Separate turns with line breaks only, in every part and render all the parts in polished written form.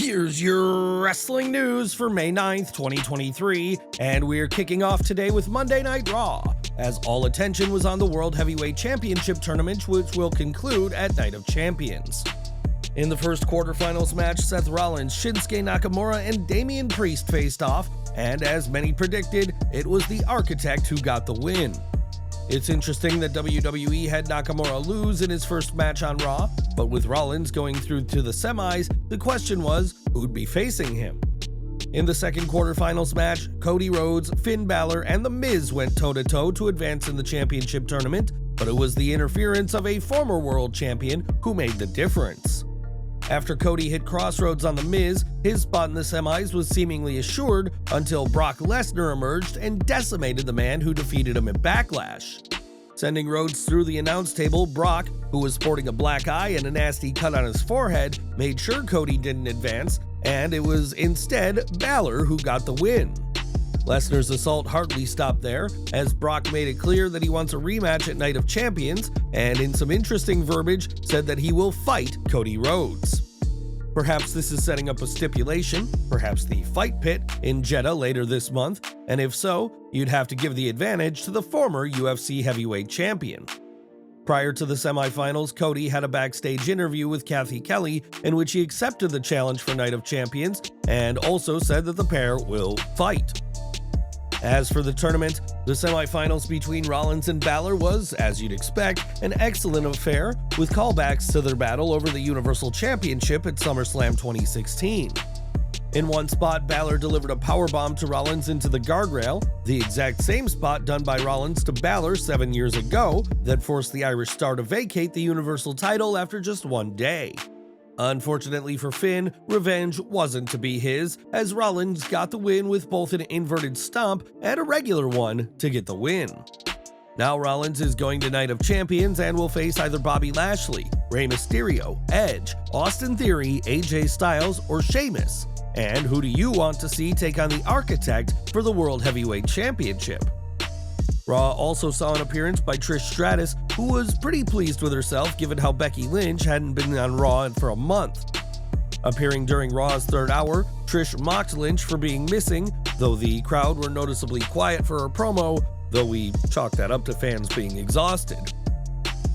Here's your wrestling news for May 9th, 2023, and we're kicking off today with Monday Night Raw, as all attention was on the World Heavyweight Championship tournament, which will conclude at Night of Champions. In the first quarterfinals match, Seth Rollins, Shinsuke Nakamura, and Damian Priest faced off, and as many predicted, it was the Architect who got the win. It's interesting that WWE had Nakamura lose in his first match on Raw, but with Rollins going through to the semis, the question was who'd be facing him. In the second quarterfinals match, Cody, Rhodes, Finn Balor, and The Miz went toe-to-toe to advance in the championship tournament, but it was the interference of a former world champion who made the difference. After Cody hit Crossroads on The Miz, his spot in the semis was seemingly assured until Brock Lesnar emerged and decimated the man who defeated him at Backlash. Sending Rhodes through the announce table, Brock, who was sporting a black eye and a nasty cut on his forehead, made sure Cody didn't advance, and it was instead Balor who got the win. Lesnar's assault hardly stopped there, as Brock made it clear that he wants a rematch at Night of Champions, and in some interesting verbiage said that he will fight Cody Rhodes. Perhaps this is setting up a stipulation, perhaps the Fight Pit in Jeddah later this month, and if so, you'd have to give the advantage to the former UFC heavyweight champion. Prior to the semifinals, Cody had a backstage interview with Kathy Kelly in which he accepted the challenge for Night of Champions and also said that the pair will fight. As for the tournament, the semifinals between Rollins and Balor was, as you'd expect, an excellent affair, with callbacks to their battle over the Universal Championship at SummerSlam 2016. In one spot, Balor delivered a powerbomb to Rollins into the guardrail, the exact same spot done by Rollins to Balor 7 years ago that forced the Irish star to vacate the Universal title after just one day. Unfortunately for Finn, revenge wasn't to be his, as Rollins got the win with both an inverted stomp and a regular one to get the win. Now Rollins is going to Night of Champions and will face either Bobby Lashley, Rey Mysterio, Edge, Austin Theory, AJ Styles, or Sheamus. And who do you want to see take on the Architect for the World Heavyweight Championship? Raw also saw an appearance by Trish Stratus, who was pretty pleased with herself given how Becky Lynch hadn't been on Raw for a month. Appearing during Raw's third hour, Trish mocked Lynch for being missing, though the crowd were noticeably quiet for her promo, though we chalked that up to fans being exhausted.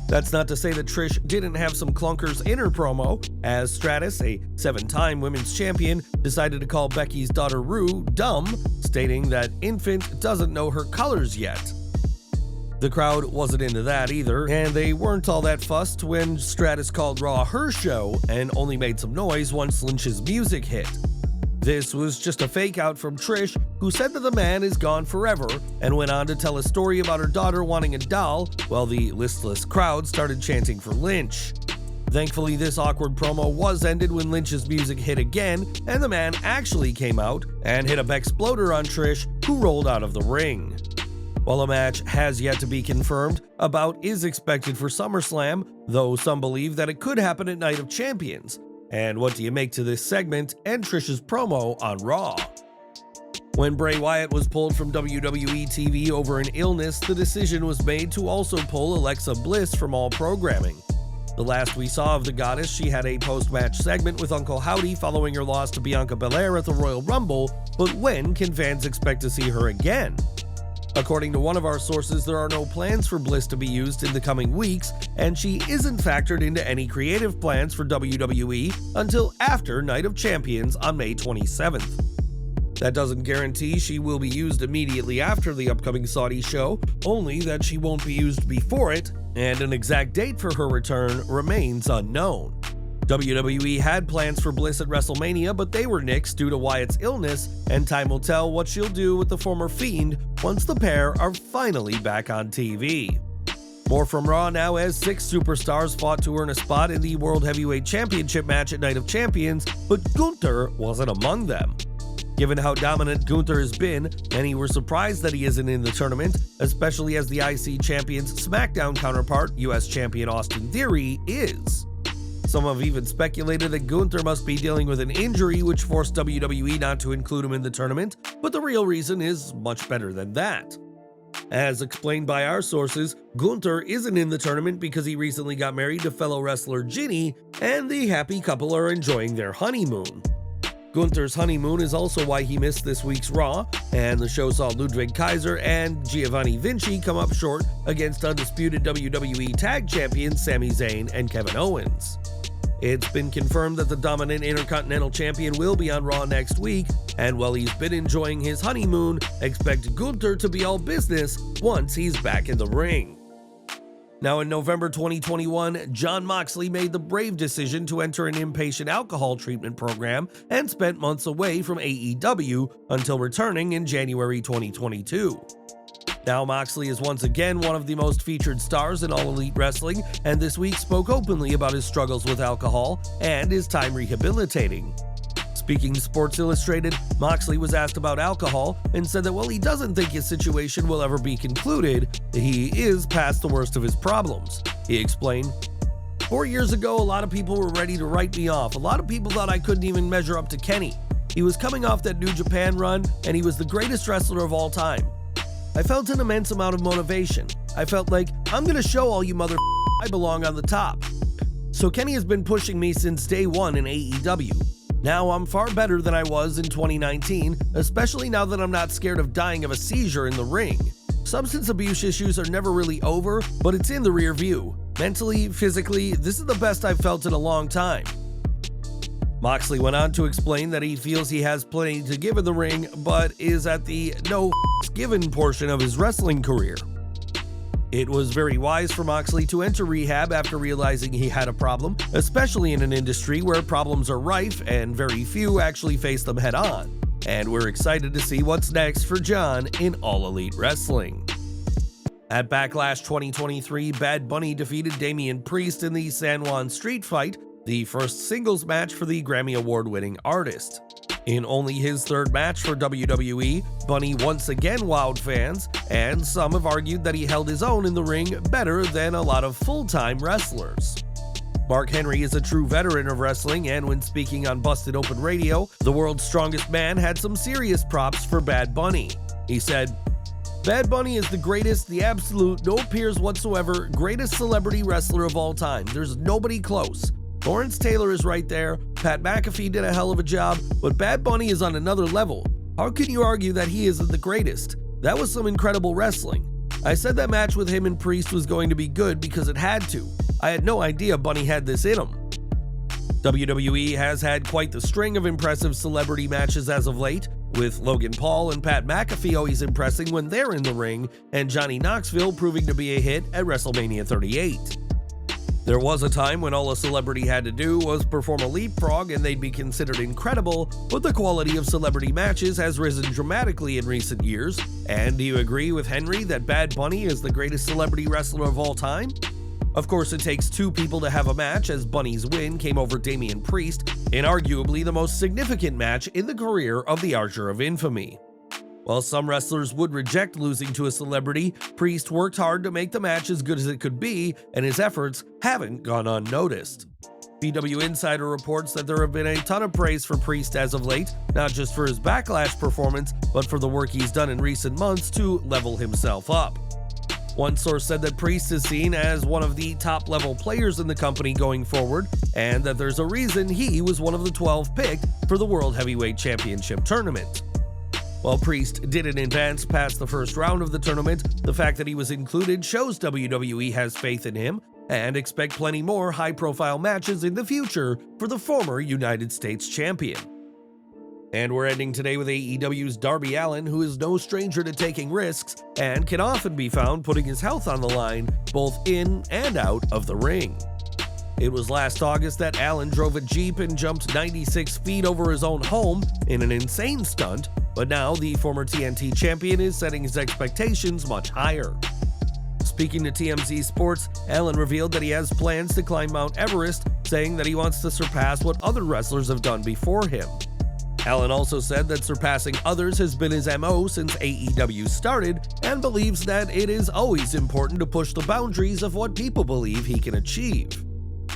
That's not to say that Trish didn't have some clunkers in her promo, as Stratus, a 7-time women's champion, decided to call Becky's daughter Rue dumb, stating that infant doesn't know her colors yet. The crowd wasn't into that either, and they weren't all that fussed when Stratus called Raw her show and only made some noise once Lynch's music hit. This was just a fake out from Trish, who said that the man is gone forever, and went on to tell a story about her daughter wanting a doll, while the listless crowd started chanting for Lynch. Thankfully, this awkward promo was ended when Lynch's music hit again, and the man actually came out and hit a Bexploder on Trish, who rolled out of the ring. While a match has yet to be confirmed, a bout is expected for SummerSlam, though some believe that it could happen at Night of Champions. And what do you make to this segment and Trish's promo on Raw? When Bray Wyatt was pulled from WWE TV over an illness, the decision was made to also pull Alexa Bliss from all programming. The last we saw of the goddess, she had a post-match segment with Uncle Howdy following her loss to Bianca Belair at the Royal Rumble, but when can fans expect to see her again? According to one of our sources, there are no plans for Bliss to be used in the coming weeks, and she isn't factored into any creative plans for WWE until after Night of Champions on May 27th. That doesn't guarantee she will be used immediately after the upcoming Saudi show, only that she won't be used before it, and an exact date for her return remains unknown. WWE had plans for Bliss at WrestleMania, but they were nixed due to Wyatt's illness, and time will tell what she'll do with the former Fiend once the pair are finally back on TV. More from Raw now, as 6 superstars fought to earn a spot in the World Heavyweight Championship match at Night of Champions, but Gunther wasn't among them. Given how dominant Gunther has been, many were surprised that he isn't in the tournament, especially as the IC Champion's SmackDown counterpart, US Champion Austin Theory, is. Some have even speculated that Gunther must be dealing with an injury which forced WWE not to include him in the tournament, but the real reason is much better than that. As explained by our sources, Gunther isn't in the tournament because he recently got married to fellow wrestler Ginny, and the happy couple are enjoying their honeymoon. Gunther's honeymoon is also why he missed this week's Raw, and the show saw Ludwig Kaiser and Giovanni Vinci come up short against undisputed WWE Tag Champions Sami Zayn and Kevin Owens. It's been confirmed that the dominant Intercontinental Champion will be on Raw next week, and while he's been enjoying his honeymoon, expect Gunther to be all business once he's back in the ring. Now in November 2021, Jon Moxley made the brave decision to enter an inpatient alcohol treatment program and spent months away from AEW until returning in January 2022. Now Moxley is once again one of the most featured stars in All Elite Wrestling, and this week spoke openly about his struggles with alcohol and his time rehabilitating. Speaking to Sports Illustrated, Moxley was asked about alcohol and said that while he doesn't think his situation will ever be concluded, he is past the worst of his problems. He explained, 4 years ago, a lot of people were ready to write me off. A lot of people thought I couldn't even measure up to Kenny. He was coming off that New Japan run, and he was the greatest wrestler of all time. I felt an immense amount of motivation. I felt like, I'm gonna show all you I belong on the top. So Kenny has been pushing me since day one in AEW. Now I'm far better than I was in 2019, especially now that I'm not scared of dying of a seizure in the ring. Substance abuse issues are never really over, but it's in the rear view. Mentally, physically, this is the best I've felt in a long time. Moxley went on to explain that he feels he has plenty to give in the ring, but is at the no given portion of his wrestling career. It was very wise for Moxley to enter rehab after realizing he had a problem, especially in an industry where problems are rife and very few actually face them head on. And we're excited to see what's next for Jon in All Elite Wrestling. At Backlash 2023, Bad Bunny defeated Damian Priest in the San Juan Street Fight, the first singles match for the Grammy Award-winning artist. In only his third match for WWE, Bunny once again wowed fans, and some have argued that he held his own in the ring better than a lot of full-time wrestlers. Mark Henry is a true veteran of wrestling, and when speaking on Busted Open Radio, the world's strongest man had some serious props for Bad Bunny. He said, "Bad Bunny is the greatest, the absolute, no peers whatsoever, greatest celebrity wrestler of all time. There's nobody close. Lawrence Taylor is right there, Pat McAfee did a hell of a job, but Bad Bunny is on another level. How can you argue that he isn't the greatest? That was some incredible wrestling. I said that match with him and Priest was going to be good because it had to. I had no idea Bunny had this in him." WWE has had quite the string of impressive celebrity matches as of late, with Logan Paul and Pat McAfee always impressing when they're in the ring, and Johnny Knoxville proving to be a hit at WrestleMania 38. There was a time when all a celebrity had to do was perform a leapfrog and they'd be considered incredible, but the quality of celebrity matches has risen dramatically in recent years. And do you agree with Henry that Bad Bunny is the greatest celebrity wrestler of all time? Of course, it takes two people to have a match, as Bunny's win came over Damian Priest in arguably the most significant match in the career of the Archer of Infamy. While some wrestlers would reject losing to a celebrity, Priest worked hard to make the match as good as it could be, and his efforts haven't gone unnoticed. PW Insider reports that there have been a ton of praise for Priest as of late, not just for his Backlash performance, but for the work he's done in recent months to level himself up. One source said that Priest is seen as one of the top-level players in the company going forward, and that there's a reason he was one of the 12 picked for the World Heavyweight Championship tournament. While Priest didn't advance past the first round of the tournament, the fact that he was included shows WWE has faith in him and expect plenty more high-profile matches in the future for the former United States Champion. And we're ending today with AEW's Darby Allin, who is no stranger to taking risks and can often be found putting his health on the line both in and out of the ring. It was last August that Allin drove a Jeep and jumped 96 feet over his own home in an insane stunt, but now the former TNT champion is setting his expectations much higher. Speaking to TMZ Sports, Allin revealed that he has plans to climb Mount Everest, saying that he wants to surpass what other wrestlers have done before him. Allin also said that surpassing others has been his MO since AEW started, and believes that it is always important to push the boundaries of what people believe he can achieve.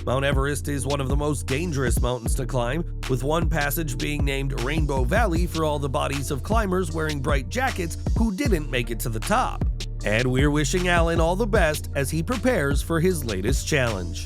Mount Everest is one of the most dangerous mountains to climb, with one passage being named Rainbow Valley for all the bodies of climbers wearing bright jackets who didn't make it to the top. And we're wishing Allin all the best as he prepares for his latest challenge.